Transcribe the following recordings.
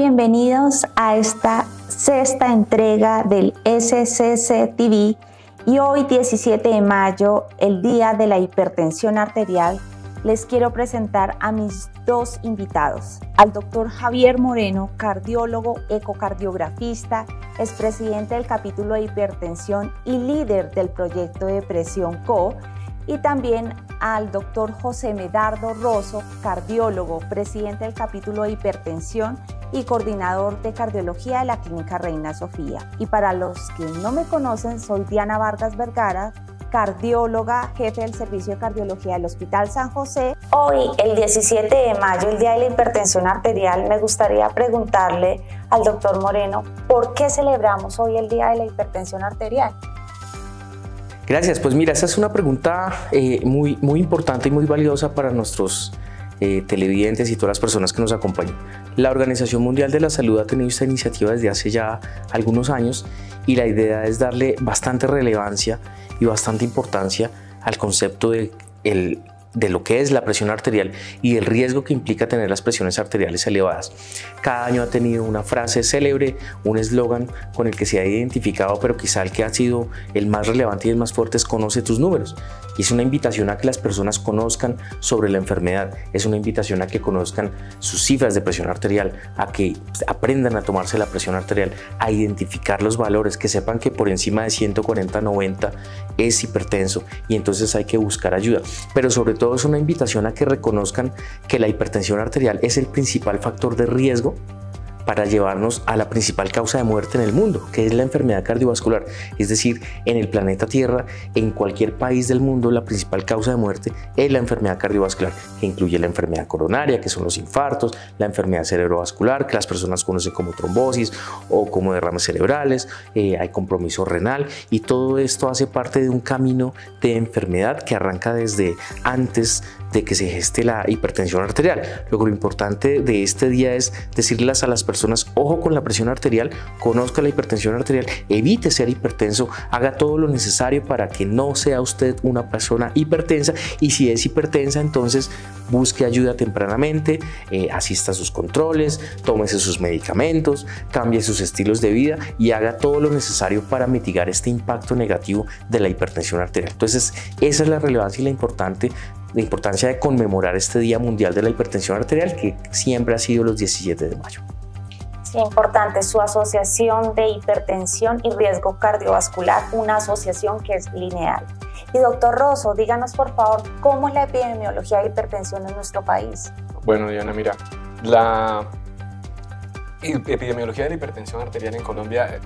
bienvenidos a esta sexta entrega del SCC TV y hoy 17 de mayo, el día de la hipertensión arterial, les quiero presentar a mis dos invitados, al doctor Javier Moreno, cardiólogo, ecocardiografista, expresidente del capítulo de hipertensión y líder del proyecto de Presión CO, y también al doctor José Medardo Rosso, cardiólogo, presidente del capítulo de hipertensión y coordinador de cardiología de la Clínica Reina Sofía. Y para los que no me conocen, soy Diana Vargas Vergara, cardióloga, jefe del servicio de cardiología del Hospital San José. Hoy, el 17 de mayo, el día de la hipertensión arterial, me gustaría preguntarle al doctor Moreno, ¿por qué celebramos hoy el día de la hipertensión arterial? Gracias, pues mira, esa es una pregunta muy importante y muy valiosa para nuestros televidentes y todas las personas que nos acompañan. La Organización Mundial de la Salud ha tenido esta iniciativa desde hace ya algunos años y la idea es darle bastante relevancia y bastante importancia al concepto de lo que es la presión arterial y el riesgo que implica tener las presiones arteriales elevadas. Cada año ha tenido una frase célebre, un eslogan con el que se ha identificado, pero quizá el que ha sido el más relevante y el más fuerte es "Conoce tus números". Y es una invitación a que las personas conozcan sobre la enfermedad, es una invitación a que conozcan sus cifras de presión arterial, a que aprendan a tomarse la presión arterial, a identificar los valores, que sepan que por encima de 140/90 es hipertenso y entonces hay que buscar ayuda. Pero sobre todo es una invitación a que reconozcan que la hipertensión arterial es el principal factor de riesgo para llevarnos a la principal causa de muerte en el mundo, que es la enfermedad cardiovascular. Es decir, en el planeta Tierra, en cualquier país del mundo, la principal causa de muerte es la enfermedad cardiovascular, que incluye la enfermedad coronaria, que son los infartos, la enfermedad cerebrovascular, que las personas conocen como trombosis o como derrames cerebrales, hay compromiso renal, y todo esto hace parte de un camino de enfermedad que arranca desde antes de que se geste la hipertensión arterial. Lo importante de este día es decirles a las personas: ojo con la presión arterial, conozca la hipertensión arterial, evite ser hipertenso, haga todo lo necesario para que no sea usted una persona hipertensa, y si es hipertensa, entonces busque ayuda tempranamente, asista a sus controles, tómese sus medicamentos, cambie sus estilos de vida y haga todo lo necesario para mitigar este impacto negativo de la hipertensión arterial. Entonces, esa es la relevancia y la importancia de conmemorar este Día Mundial de la Hipertensión Arterial, que siempre ha sido los 17 de mayo. Sí, importante, su asociación de hipertensión y riesgo cardiovascular, una asociación que es lineal. Y doctor Rosso, díganos por favor, ¿cómo es la epidemiología de hipertensión en nuestro país? Bueno, Diana, mira, la epidemiología de la hipertensión arterial en Colombia,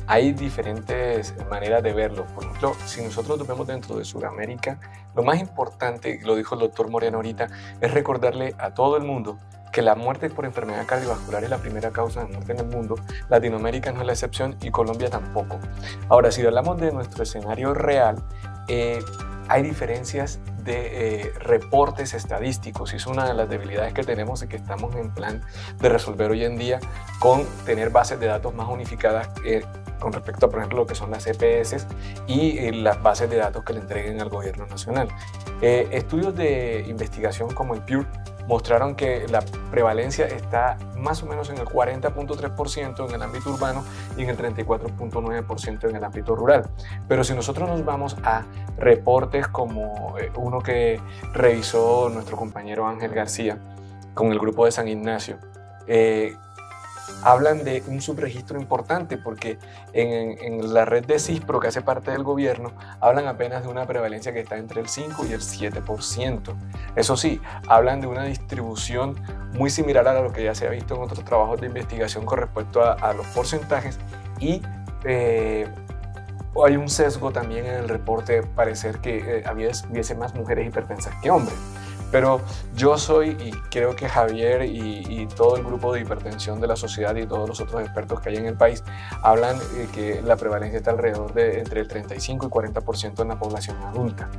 hay diferentes maneras de verlo. Por ejemplo, si nosotros nos vemos dentro de Sudamérica, lo más importante, lo dijo el doctor Moreno ahorita, es recordarle a todo el mundo que la muerte por enfermedad cardiovascular es la primera causa de muerte en el mundo. Latinoamérica no es la excepción y Colombia tampoco. Ahora, si hablamos de nuestro escenario real, hay diferencias de reportes estadísticos, y es una de las debilidades que tenemos y que estamos en plan de resolver hoy en día, con tener bases de datos más unificadas con respecto a, por ejemplo, lo que son las EPS y las bases de datos que le entreguen al gobierno nacional. Estudios de investigación como el PURE mostraron que la prevalencia está más o menos en el 40.3% en el ámbito urbano y en el 34.9% en el ámbito rural. Pero si nosotros nos vamos a reportes como uno que revisó nuestro compañero Ángel García con el grupo de San Ignacio, hablan de un subregistro importante, porque en la red de CISPRO, que hace parte del gobierno, hablan apenas de una prevalencia que está entre el 5 y el 7%. Eso sí, hablan de una distribución muy similar a lo que ya se ha visto en otros trabajos de investigación con respecto a los porcentajes, y hay un sesgo también en el reporte, parecer que hubiese más mujeres hipertensas que hombres. Pero yo soy, y creo que Javier y todo el grupo de hipertensión de la sociedad y todos los otros expertos que hay en el país hablan que la prevalencia está alrededor de entre el 35 y 40% en la población adulta.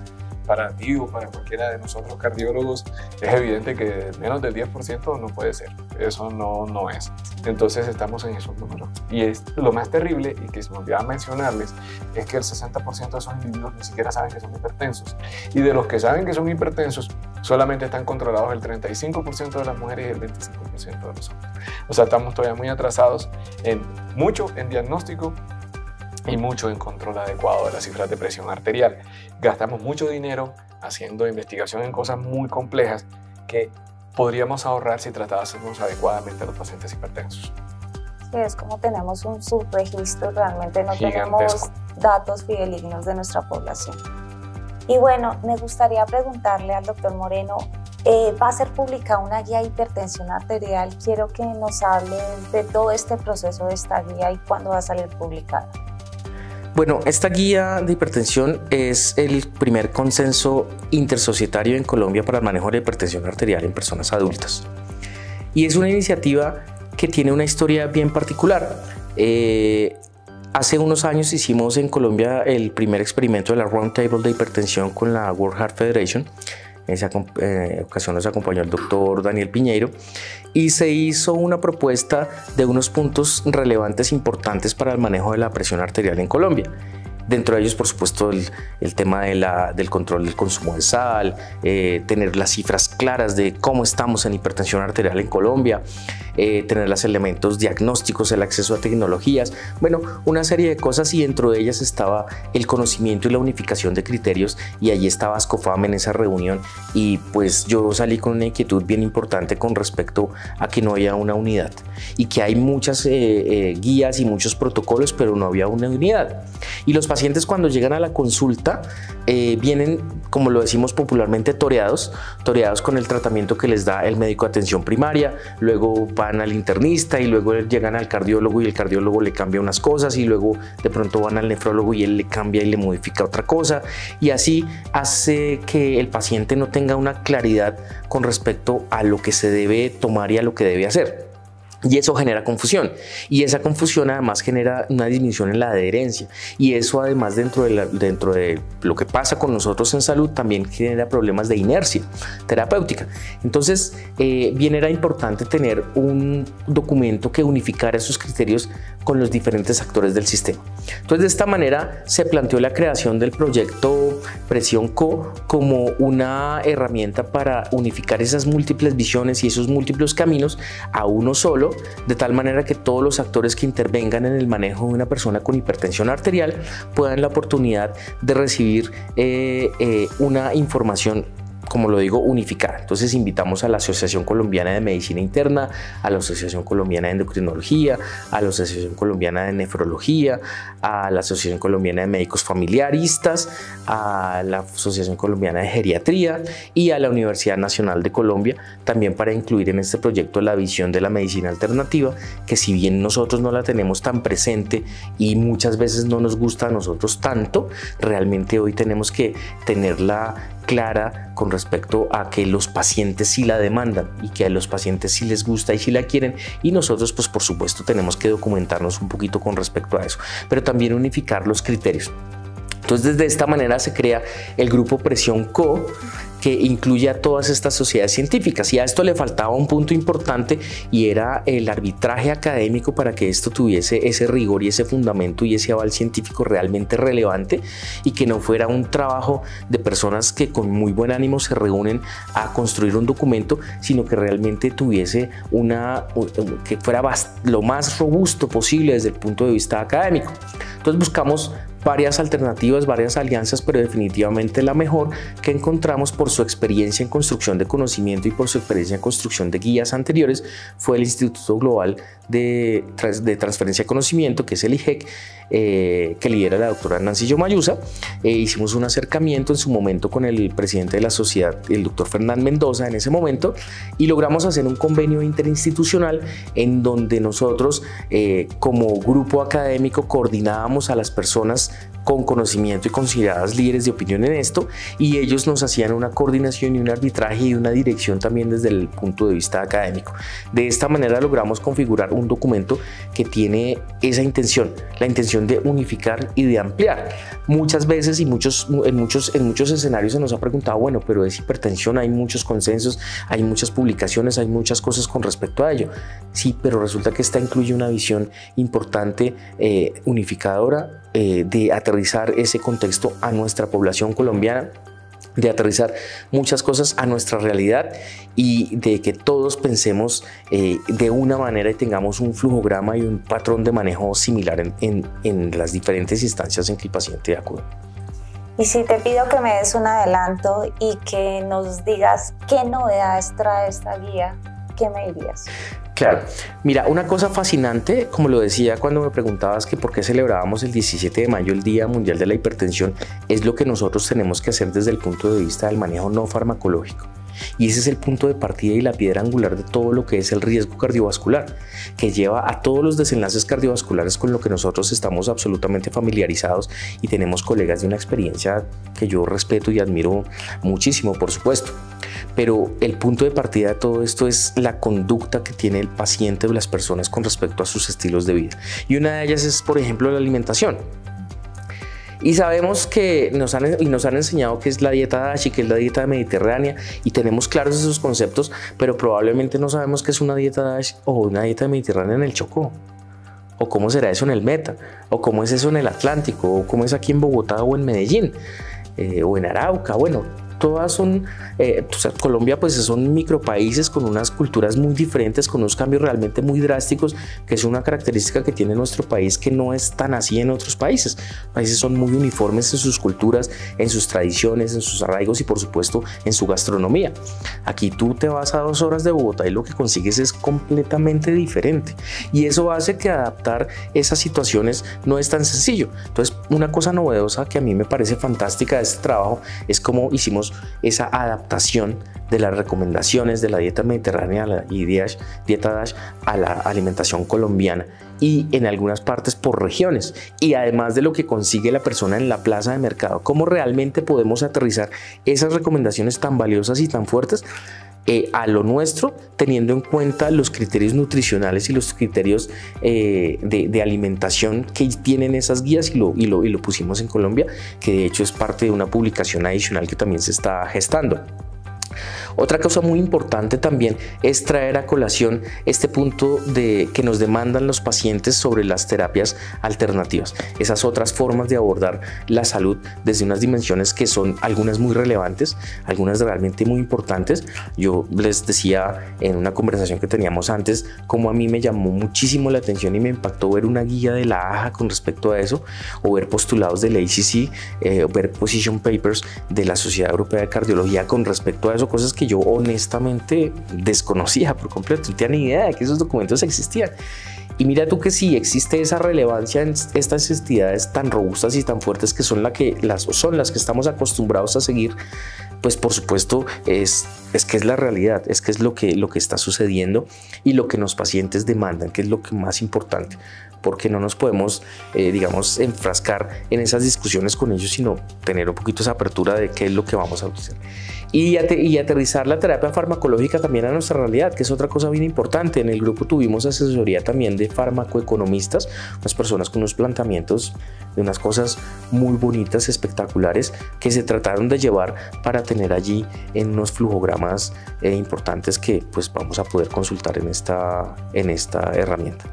para ti o para cualquiera de nosotros cardiólogos, es evidente que menos del 10% no puede ser. Eso no es. Entonces estamos en esos números. Y es lo más terrible, y que se me olvidaba mencionarles, es que el 60% de esos individuos ni siquiera saben que son hipertensos. Y de los que saben que son hipertensos, solamente están controlados el 35% de las mujeres y el 25% de los hombres. O sea, estamos todavía muy atrasados mucho en diagnóstico y mucho en control adecuado de las cifras de presión arterial. Gastamos mucho dinero haciendo investigación en cosas muy complejas que podríamos ahorrar si tratásemos adecuadamente a los pacientes hipertensos. Sí, es como tenemos un subregistro, realmente no Gigantesco. tenemos datos fidedignos de nuestra población. Y bueno, me gustaría preguntarle al doctor Moreno, va a ser publicada una guía de hipertensión arterial. Quiero que nos hable de todo este proceso de esta guía y cuándo va a salir publicada. Bueno, esta guía de hipertensión es el primer consenso intersocietario en Colombia para el manejo de la hipertensión arterial en personas adultas. Y es una iniciativa que tiene una historia bien particular. Hace unos años hicimos en Colombia el primer experimento de la Round Table de hipertensión con la World Heart Federation. En esa ocasión nos acompañó el doctor Daniel Piñeiro y se hizo una propuesta de unos puntos relevantes importantes para el manejo de la presión arterial en Colombia. Dentro de ellos, por supuesto, el tema del control del consumo de sal, tener las cifras claras de cómo estamos en hipertensión arterial en Colombia, tener los elementos diagnósticos, el acceso a tecnologías, bueno, una serie de cosas, y dentro de ellas estaba el conocimiento y la unificación de criterios, y allí estaba Ascofam en esa reunión, y pues yo salí con una inquietud bien importante con respecto a que no había una unidad y que hay muchas guías y muchos protocolos, pero no había una unidad. Y los pacientes, cuando llegan a la consulta, vienen, como lo decimos popularmente, toreados con el tratamiento que les da el médico de atención primaria, luego van al internista y luego llegan al cardiólogo y el cardiólogo le cambia unas cosas, y luego de pronto van al nefrólogo y él le cambia y le modifica otra cosa, y así hace que el paciente no tenga una claridad con respecto a lo que se debe tomar y a lo que debe hacer. Y eso genera confusión, y esa confusión además genera una disminución en la adherencia, y eso además dentro de lo que pasa con nosotros en salud también genera problemas de inercia terapéutica. Entonces bien era importante tener un documento que unificara esos criterios con los diferentes actores del sistema. Entonces, de esta manera se planteó la creación del proyecto Presión Co como una herramienta para unificar esas múltiples visiones y esos múltiples caminos a uno solo, de tal manera que todos los actores que intervengan en el manejo de una persona con hipertensión arterial puedan la oportunidad de recibir una información, como lo digo, unificada. Entonces invitamos a la Asociación Colombiana de Medicina Interna, a la Asociación Colombiana de Endocrinología, a la Asociación Colombiana de Nefrología, a la Asociación Colombiana de Médicos Familiaristas, a la Asociación Colombiana de Geriatría y a la Universidad Nacional de Colombia, también para incluir en este proyecto la visión de la medicina alternativa, que si bien nosotros no la tenemos tan presente y muchas veces no nos gusta a nosotros tanto, realmente hoy tenemos que tenerla clara con respecto a que los pacientes sí la demandan y que a los pacientes sí les gusta y sí la quieren, y nosotros pues por supuesto tenemos que documentarnos un poquito con respecto a eso, pero también unificar los criterios. Entonces, de esta manera se crea el grupo Presión Co, que incluye a todas estas sociedades científicas, y a esto le faltaba un punto importante, y era el arbitraje académico para que esto tuviese ese rigor y ese fundamento y ese aval científico realmente relevante, y que no fuera un trabajo de personas que con muy buen ánimo se reúnen a construir un documento, sino que realmente tuviese que fuera lo más robusto posible desde el punto de vista académico. Entonces buscamos varias alternativas, varias alianzas, pero definitivamente la mejor que encontramos por su experiencia en construcción de conocimiento y por su experiencia en construcción de guías anteriores fue el Instituto Global de Transferencia de Conocimiento, que es el IGEC, que lidera la doctora Nancy Yomayusa. Hicimos un acercamiento en su momento con el presidente de la sociedad, el doctor Fernán Mendoza, en ese momento, y logramos hacer un convenio interinstitucional en donde nosotros como grupo académico coordinábamos a las personas con conocimiento y consideradas líderes de opinión en esto, y ellos nos hacían una coordinación y un arbitraje y una dirección también desde el punto de vista académico. De esta manera logramos configurar un documento que tiene esa intención, la intención de unificar y de ampliar. Muchas veces y en muchos escenarios se nos ha preguntado, bueno, pero es hipertensión, hay muchos consensos, hay muchas publicaciones, hay muchas cosas con respecto a ello. Sí, pero resulta que esta incluye una visión importante, unificadora, de aterrizar ese contexto a nuestra población colombiana, de aterrizar muchas cosas a nuestra realidad y de que todos pensemos de una manera y tengamos un flujograma y un patrón de manejo similar en las diferentes instancias en que el paciente acude. Y si te pido que me des un adelanto y que nos digas qué novedades trae esta guía, ¿qué me dirías? Claro, mira, una cosa fascinante, como lo decía cuando me preguntabas que por qué celebrábamos el 17 de mayo el Día Mundial de la Hipertensión, es lo que nosotros tenemos que hacer desde el punto de vista del manejo no farmacológico. Y ese es el punto de partida y la piedra angular de todo lo que es el riesgo cardiovascular, que lleva a todos los desenlaces cardiovasculares con lo que nosotros estamos absolutamente familiarizados y tenemos colegas de una experiencia que yo respeto y admiro muchísimo, por supuesto. Pero el punto de partida de todo esto es la conducta que tiene el paciente o las personas con respecto a sus estilos de vida. Y una de ellas es, por ejemplo, la alimentación. Y sabemos que nos han enseñado que es la dieta DASH y que es la dieta mediterránea, y tenemos claros esos conceptos, pero probablemente no sabemos qué es una dieta DASH o una dieta mediterránea en el Chocó, o cómo será eso en el Meta, o cómo es eso en el Atlántico, o cómo es aquí en Bogotá o en Medellín, o en Arauca. Bueno, todas son, Colombia pues son micropaíses con unas culturas muy diferentes, con unos cambios realmente muy drásticos, que es una característica que tiene nuestro país que no es tan así en otros países. Los países son muy uniformes en sus culturas, en sus tradiciones, en sus arraigos y por supuesto en su gastronomía. Aquí tú te vas a 2 horas de Bogotá y lo que consigues es completamente diferente, y eso hace que adaptar esas situaciones no es tan sencillo. Entonces, una cosa novedosa que a mí me parece fantástica de este trabajo es cómo hicimos esa adaptación de las recomendaciones de la dieta mediterránea y dieta DASH a la alimentación colombiana, y en algunas partes por regiones, y además de lo que consigue la persona en la plaza de mercado, cómo realmente podemos aterrizar esas recomendaciones tan valiosas y tan fuertes a lo nuestro, teniendo en cuenta los criterios nutricionales y los criterios de alimentación que tienen esas guías, y lo pusimos en Colombia, que de hecho es parte de una publicación adicional que también se está gestando. Otra cosa muy importante también es traer a colación este punto que nos demandan los pacientes sobre las terapias alternativas, esas otras formas de abordar la salud desde unas dimensiones que son algunas muy relevantes, algunas realmente muy importantes. Yo les decía en una conversación que teníamos antes cómo a mí me llamó muchísimo la atención y me impactó ver una guía de la AJA con respecto a eso, o ver postulados del ACC, o ver position papers de la Sociedad Europea de Cardiología con respecto a eso, cosas que yo honestamente desconocía por completo, no tenía ni idea de que esos documentos existían. Y mira tú que sí existe esa relevancia en estas entidades tan robustas y tan fuertes que son las que estamos acostumbrados a seguir, pues por supuesto es que es la realidad, es que es lo que está sucediendo y lo que los pacientes demandan, que es lo que más importante, porque no nos podemos, digamos, enfrascar en esas discusiones con ellos, sino tener un poquito esa apertura de qué es lo que vamos a hacer. Y aterrizar la terapia farmacológica también a nuestra realidad, que es otra cosa bien importante. En el grupo tuvimos asesoría también de farmacoeconomistas, unas personas con unos planteamientos de unas cosas muy bonitas, espectaculares, que se trataron de llevar para tener allí en unos flujogramas importantes que pues vamos a poder consultar en esta herramienta.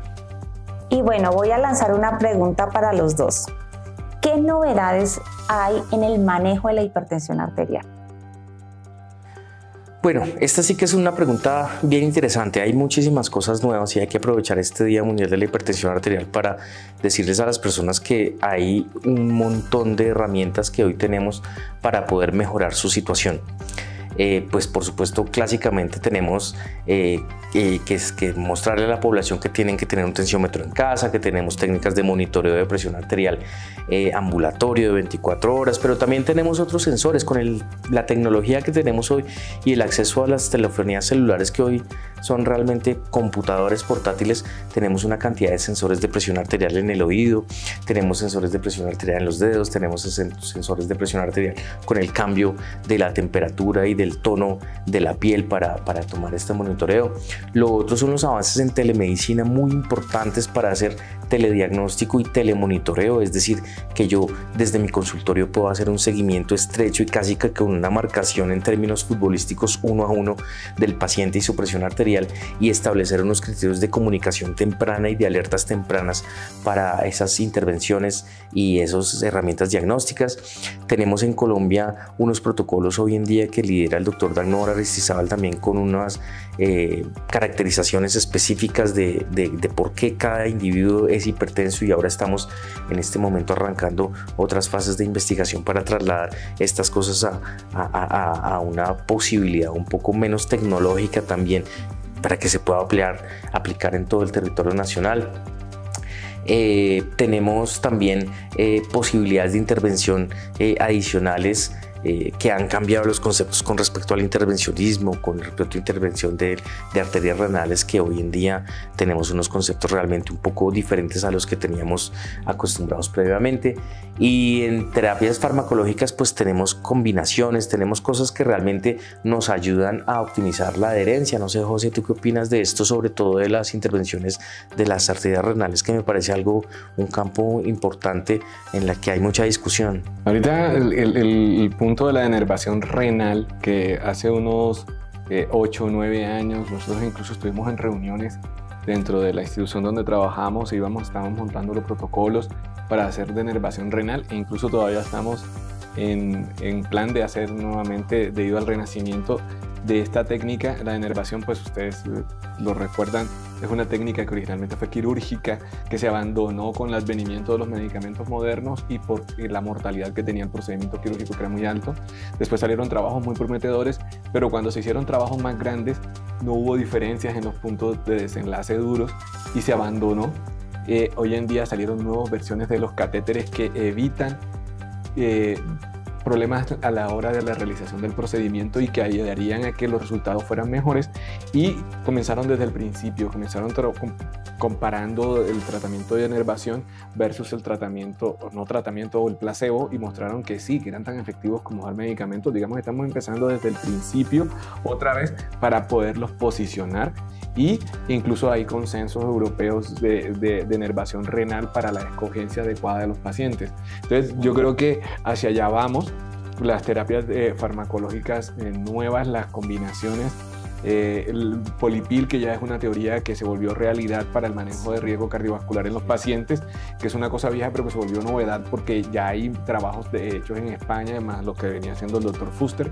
Y bueno, voy a lanzar una pregunta para los dos. ¿Qué novedades hay en el manejo de la hipertensión arterial? Bueno, esta sí que es una pregunta bien interesante. Hay muchísimas cosas nuevas y hay que aprovechar este Día Mundial de la Hipertensión Arterial para decirles a las personas que hay un montón de herramientas que hoy tenemos para poder mejorar su situación. Pues por supuesto clásicamente tenemos que mostrarle a la población que tienen que tener un tensiómetro en casa, que tenemos técnicas de monitoreo de presión arterial ambulatorio de 24 horas, pero también tenemos otros sensores con la tecnología que tenemos hoy y el acceso a las telefonías celulares que hoy son realmente computadores portátiles. Tenemos una cantidad de sensores de presión arterial en el oído, tenemos sensores de presión arterial en los dedos, tenemos sensores de presión arterial con el cambio de la temperatura y del tono de la piel para tomar este monitoreo. Lo otro son los avances en telemedicina muy importantes para hacer telediagnóstico y telemonitoreo, es decir, que yo desde mi consultorio puedo hacer un seguimiento estrecho y casi que con una marcación en términos futbolísticos 1 a 1 del paciente y su presión arterial y establecer unos criterios de comunicación temprana y de alertas tempranas para esas intervenciones y esas herramientas diagnósticas. Tenemos en Colombia unos protocolos hoy en día que lidera el doctor Dagnor Aristizábal también con unas caracterizaciones específicas de por qué cada individuo es hipertenso, y ahora estamos en este momento arrancando otras fases de investigación para trasladar estas cosas a una posibilidad un poco menos tecnológica también para que se pueda aplicar en todo el territorio nacional. Tenemos también posibilidades de intervención adicionales que han cambiado los conceptos con respecto al intervencionismo, con respecto a la intervención de arterias renales, que hoy en día tenemos unos conceptos realmente un poco diferentes a los que teníamos acostumbrados previamente. Y en terapias farmacológicas pues tenemos combinaciones, tenemos cosas que realmente nos ayudan a optimizar la adherencia. No sé, José, ¿tú qué opinas de esto, sobre todo de las intervenciones de las arterias renales, que me parece un campo importante en la que hay mucha discusión? Ahorita el punto de la denervación renal, que hace unos 8 o 9 años nosotros incluso estuvimos en reuniones dentro de la institución donde trabajamos y estábamos montando los protocolos para hacer denervación renal, e incluso todavía estamos en plan de hacer nuevamente, debido al renacimiento de esta técnica. La denervación, pues ustedes lo recuerdan, es una técnica que originalmente fue quirúrgica, que se abandonó con el advenimiento de los medicamentos modernos y por la mortalidad que tenía el procedimiento quirúrgico, que era muy alto. Después salieron trabajos muy prometedores, pero cuando se hicieron trabajos más grandes no hubo diferencias en los puntos de desenlace duros y se abandonó. Hoy en día salieron nuevas versiones de los catéteres que evitan problemas a la hora de la realización del procedimiento y que ayudarían a que los resultados fueran mejores, y comenzaron desde el principio, comenzaron comparando el tratamiento de denervación versus el tratamiento o el placebo, y mostraron que sí, que eran tan efectivos como el medicamento. Digamos, estamos empezando desde el principio otra vez para poderlos posicionar, y incluso hay consensos europeos de denervación renal para la escogencia adecuada de los pacientes. Entonces yo creo que hacia allá vamos. Las terapias farmacológicas nuevas, las combinaciones, el polipil, que ya es una teoría que se volvió realidad para el manejo de riesgo cardiovascular en los pacientes, que es una cosa vieja pero que se volvió novedad porque ya hay trabajos hechos en España, además lo que venía haciendo el doctor Fuster.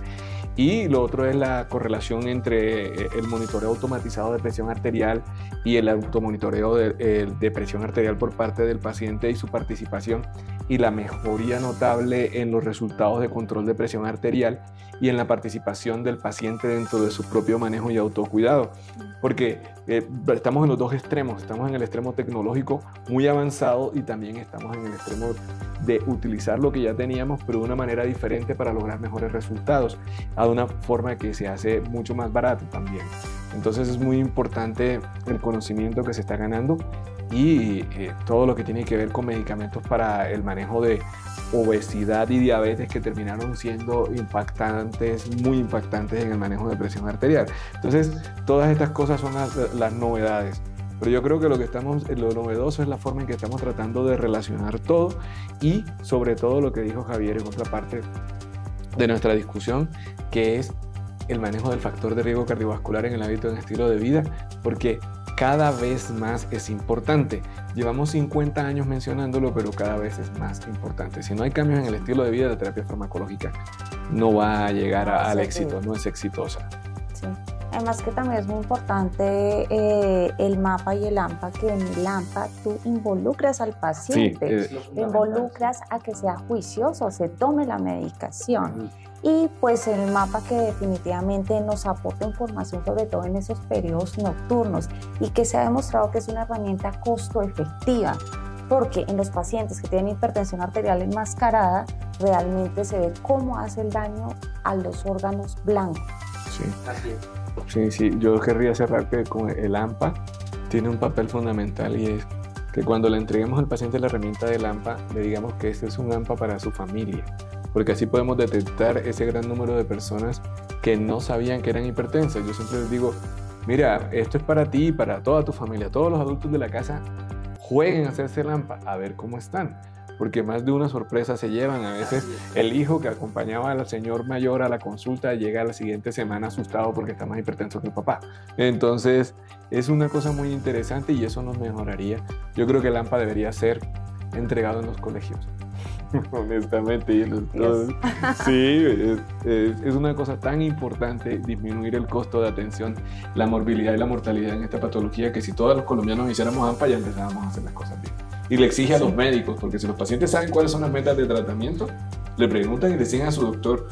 Y lo otro es la correlación entre el monitoreo automatizado de presión arterial y el automonitoreo de presión arterial por parte del paciente y su participación, y la mejoría notable en los resultados de control de presión arterial y en la participación del paciente dentro de su propio manejo y autocuidado. Porque estamos en los dos extremos, estamos en el extremo tecnológico muy avanzado y también estamos en el extremo de utilizar lo que ya teníamos pero de una manera diferente para lograr mejores resultados, de una forma que se hace mucho más barato también. Entonces es muy importante el conocimiento que se está ganando y todo lo que tiene que ver con medicamentos para el manejo de obesidad y diabetes, que terminaron siendo muy impactantes en el manejo de presión arterial. Entonces todas estas cosas son las novedades. Pero yo creo que lo novedoso es la forma en que estamos tratando de relacionar todo, y sobre todo lo que dijo Javier en otra parte de nuestra discusión, que es el manejo del factor de riesgo cardiovascular en el hábito de estilo de vida, porque cada vez más es importante. Llevamos 50 años mencionándolo, pero cada vez es más importante. Si no hay cambios en el estilo de vida, la terapia farmacológica no va a llegar al éxito, no es exitosa. Sí. Además que también es muy importante el MAPA y el AMPA, que en el AMPA tú involucras al paciente, involucras a que sea juicioso, se tome la medicación. y pues el mapa que definitivamente nos aporta información sobre todo en esos periodos nocturnos y que se ha demostrado que es una herramienta costo efectiva, porque en los pacientes que tienen hipertensión arterial enmascarada realmente se ve cómo hace el daño a los órganos blancos. Sí, yo querría cerrar que con el AMPA tiene un papel fundamental, y es que cuando le entreguemos al paciente la herramienta del AMPA, le digamos que este es un AMPA para su familia, porque así podemos detectar ese gran número de personas que no sabían que eran hipertensas. Yo siempre les digo, mira, esto es para ti y para toda tu familia, todos los adultos de la casa jueguen a hacerse el AMPA, a ver cómo están, porque más de una sorpresa se llevan. A veces el hijo que acompañaba al señor mayor a la consulta llega a la siguiente semana asustado porque está más hipertenso que el papá. Entonces es una cosa muy interesante y eso nos mejoraría. Yo creo que el AMPA debería ser entregado en los colegios. Honestamente, sí, es una cosa tan importante disminuir el costo de atención, la morbilidad y la mortalidad en esta patología, que si todos los colombianos hiciéramos AMPA ya empezábamos a hacer las cosas bien. Y le exige a los médicos, porque si los pacientes saben cuáles son las metas de tratamiento, le preguntan y le dicen a su doctor,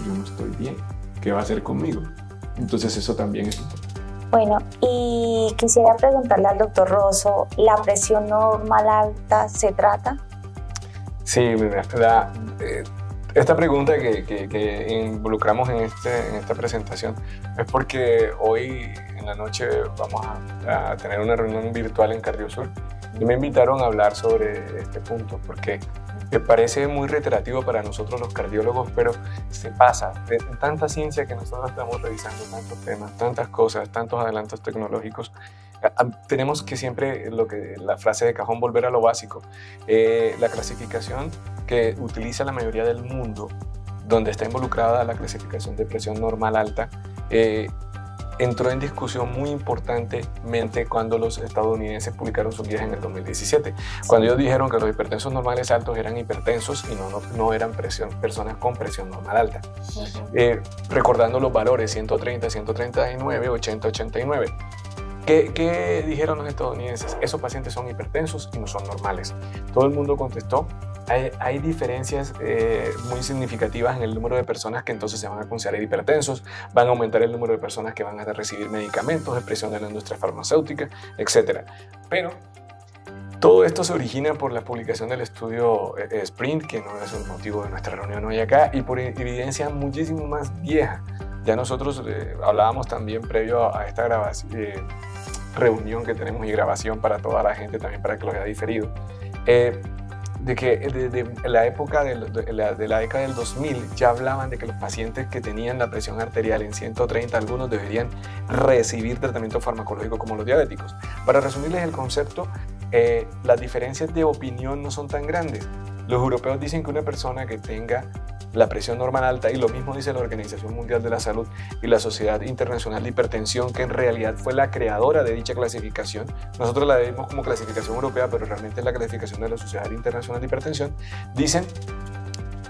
yo no estoy bien, ¿qué va a hacer conmigo? Entonces eso también es importante. Bueno, y quisiera preguntarle al doctor Rosso, ¿la presión normal alta se trata? Sí, esta pregunta que involucramos en esta presentación es porque hoy en la noche vamos a tener una reunión virtual en CardioSur y me invitaron a hablar sobre este punto porque me parece muy reiterativo para nosotros los cardiólogos, pero se pasa de tanta ciencia que nosotros estamos revisando, tantos temas, tantas cosas, tantos adelantos tecnológicos. Tenemos que siempre, la frase de cajón, volver a lo básico. La clasificación que utiliza la mayoría del mundo, donde está involucrada la clasificación de presión normal alta, entró en discusión muy importantemente cuando los estadounidenses publicaron sus guías en el 2017, cuando ellos dijeron que los hipertensos normales altos eran hipertensos y no eran personas con presión normal alta. Recordando los valores 130, 139, 80, 89. ¿Qué dijeron los estadounidenses? Esos pacientes son hipertensos y no son normales. Todo el mundo contestó. Hay diferencias muy significativas en el número de personas que entonces se van a considerar hipertensos, van a aumentar el número de personas que van a recibir medicamentos, presión de la industria farmacéutica, etc. Pero todo esto se origina por la publicación del estudio SPRINT, que no es el motivo de nuestra reunión hoy acá, y por evidencia muchísimo más vieja. Ya nosotros hablábamos también previo a esta reunión que tenemos y grabación para toda la gente, también para que lo haya diferido, de que desde la época de la década del 2000 ya hablaban de que los pacientes que tenían la presión arterial en 130, algunos deberían recibir tratamiento farmacológico como los diabéticos. Para resumirles el concepto, las diferencias de opinión no son tan grandes. Los europeos dicen que una persona que tenga la presión normal alta, y lo mismo dice la Organización Mundial de la Salud y la Sociedad Internacional de Hipertensión, que en realidad fue la creadora de dicha clasificación. Nosotros la vemos como clasificación europea, pero realmente es la clasificación de la Sociedad Internacional de Hipertensión. Dicen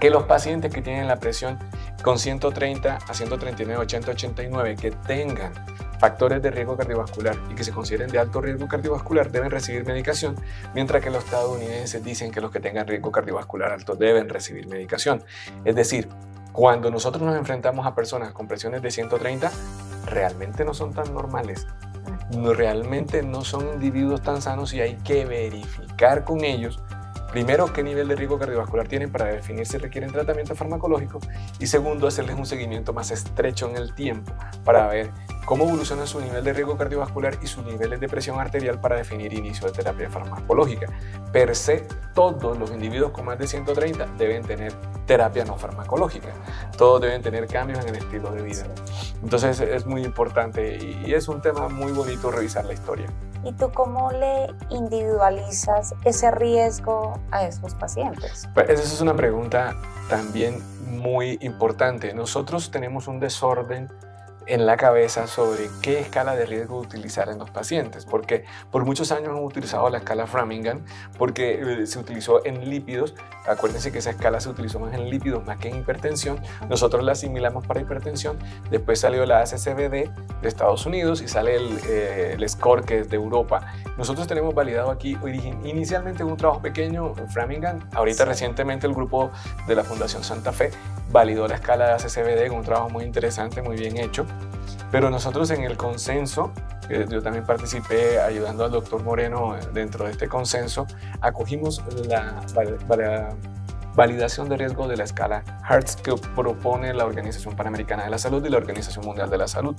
que los pacientes que tienen la presión con 130 a 139, 80, 89, que tengan factores de riesgo cardiovascular y que se consideren de alto riesgo cardiovascular deben recibir medicación, mientras que los estadounidenses dicen que los que tengan riesgo cardiovascular alto deben recibir medicación. Es decir, cuando nosotros nos enfrentamos a personas con presiones de 130, realmente no son tan normales, realmente no son individuos tan sanos y hay que verificar con ellos primero, qué nivel de riesgo cardiovascular tienen para definir si requieren tratamiento farmacológico y segundo, hacerles un seguimiento más estrecho en el tiempo para ver cómo evoluciona su nivel de riesgo cardiovascular y sus niveles de presión arterial para definir inicio de terapia farmacológica. Per se, todos los individuos con más de 130 deben tener terapia no farmacológica. Todos deben tener cambios en el estilo de vida. Entonces es muy importante y es un tema muy bonito revisar la historia. ¿Y tú cómo le individualizas ese riesgo a esos pacientes? Pues esa es una pregunta también muy importante. Nosotros tenemos un desorden en la cabeza sobre qué escala de riesgo utilizar en los pacientes, porque por muchos años hemos utilizado la escala Framingham porque se utilizó en lípidos. Acuérdense que esa escala se utilizó más en lípidos más que en hipertensión. Nosotros la asimilamos para hipertensión, después salió la ACCBD de Estados Unidos y sale el SCORE, que es de Europa. Nosotros tenemos validado aquí inicialmente un trabajo pequeño en Framingham, ahorita recientemente el grupo de la Fundación Santa Fe validó la escala de ACCBD con un trabajo muy interesante, muy bien hecho. Pero nosotros en el consenso, yo también participé ayudando al doctor Moreno dentro de este consenso, acogimos la validación de riesgo de la escala HERTZ que propone la Organización Panamericana de la Salud y la Organización Mundial de la Salud.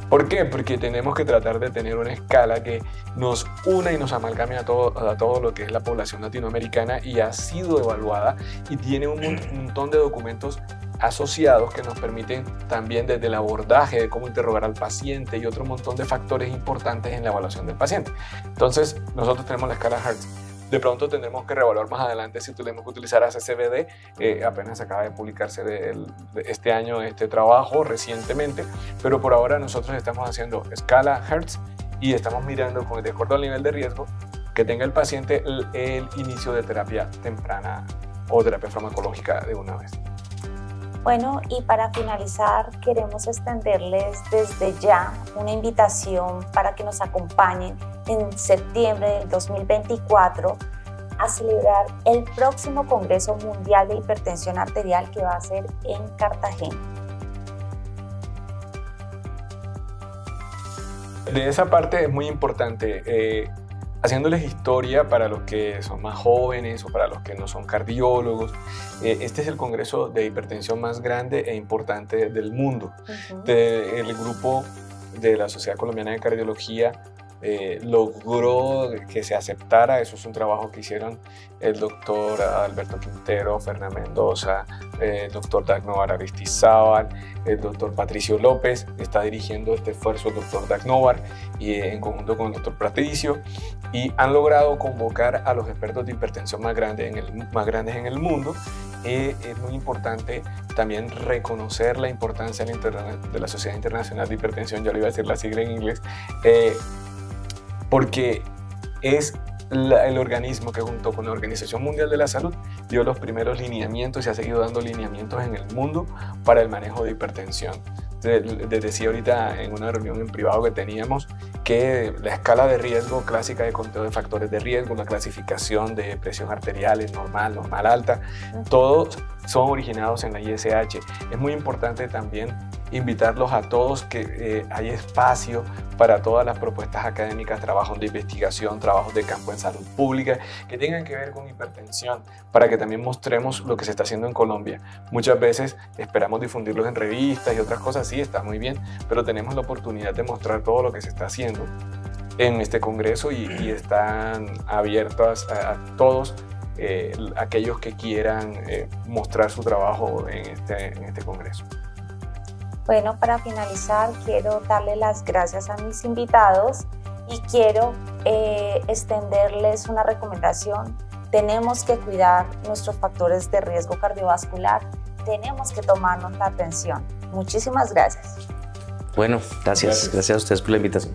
¿Por qué? Porque tenemos que tratar de tener una escala que nos una y nos amalgame a todo lo que es la población latinoamericana, y ha sido evaluada y tiene un montón de documentos asociados que nos permiten también desde el abordaje de cómo interrogar al paciente y otro montón de factores importantes en la evaluación del paciente. Entonces, nosotros tenemos la escala HERTZ. De pronto tendremos que reevaluar más adelante si tenemos que utilizar ACCBD. Apenas acaba de publicarse este año este trabajo recientemente, pero por ahora nosotros estamos haciendo escala HERTZ y estamos mirando, de acuerdo al nivel de riesgo que tenga el paciente, el inicio de terapia temprana o terapia farmacológica de una vez. Bueno, y para finalizar, queremos extenderles desde ya una invitación para que nos acompañen en septiembre del 2024 a celebrar el próximo Congreso Mundial de Hipertensión Arterial, que va a ser en Cartagena. De esa parte es muy importante, haciéndoles historia para los que son más jóvenes o para los que no son cardiólogos. Este es el congreso de hipertensión más grande e importante del mundo. El grupo de la Sociedad Colombiana de Cardiología logró que se aceptara. Eso es un trabajo que hicieron el doctor Alberto Quintero, Fernán Mendoza, el doctor Dagnovar Aristizábal, el doctor Patricio López. Está dirigiendo este esfuerzo el doctor Dagnovar y en conjunto con el doctor Patricio, y han logrado convocar a los expertos de hipertensión más grandes en el mundo. Es muy importante también reconocer la importancia de la Sociedad Internacional de Hipertensión, ya le iba a decir la sigla en inglés, porque es el organismo que junto con la Organización Mundial de la Salud dio los primeros lineamientos y ha seguido dando lineamientos en el mundo para el manejo de hipertensión. Les decía ahorita en una reunión en privado que teníamos que la escala de riesgo clásica de conteo de factores de riesgo, la clasificación de presión arterial, normal, alta, todos son originados en la ISH. Es muy importante también invitarlos a todos que hay espacio para todas las propuestas académicas, trabajos de investigación, trabajos de campo en salud pública que tengan que ver con hipertensión, para que también mostremos lo que se está haciendo en Colombia. Muchas veces esperamos difundirlos en revistas y otras cosas, sí, está muy bien, pero tenemos la oportunidad de mostrar todo lo que se está haciendo en este congreso y están abiertas a todos aquellos que quieran mostrar su trabajo en este congreso. Bueno, para finalizar, quiero darle las gracias a mis invitados y quiero extenderles una recomendación. Tenemos que cuidar nuestros factores de riesgo cardiovascular, tenemos que tomarnos la atención. Muchísimas gracias. Bueno, gracias a ustedes por la invitación.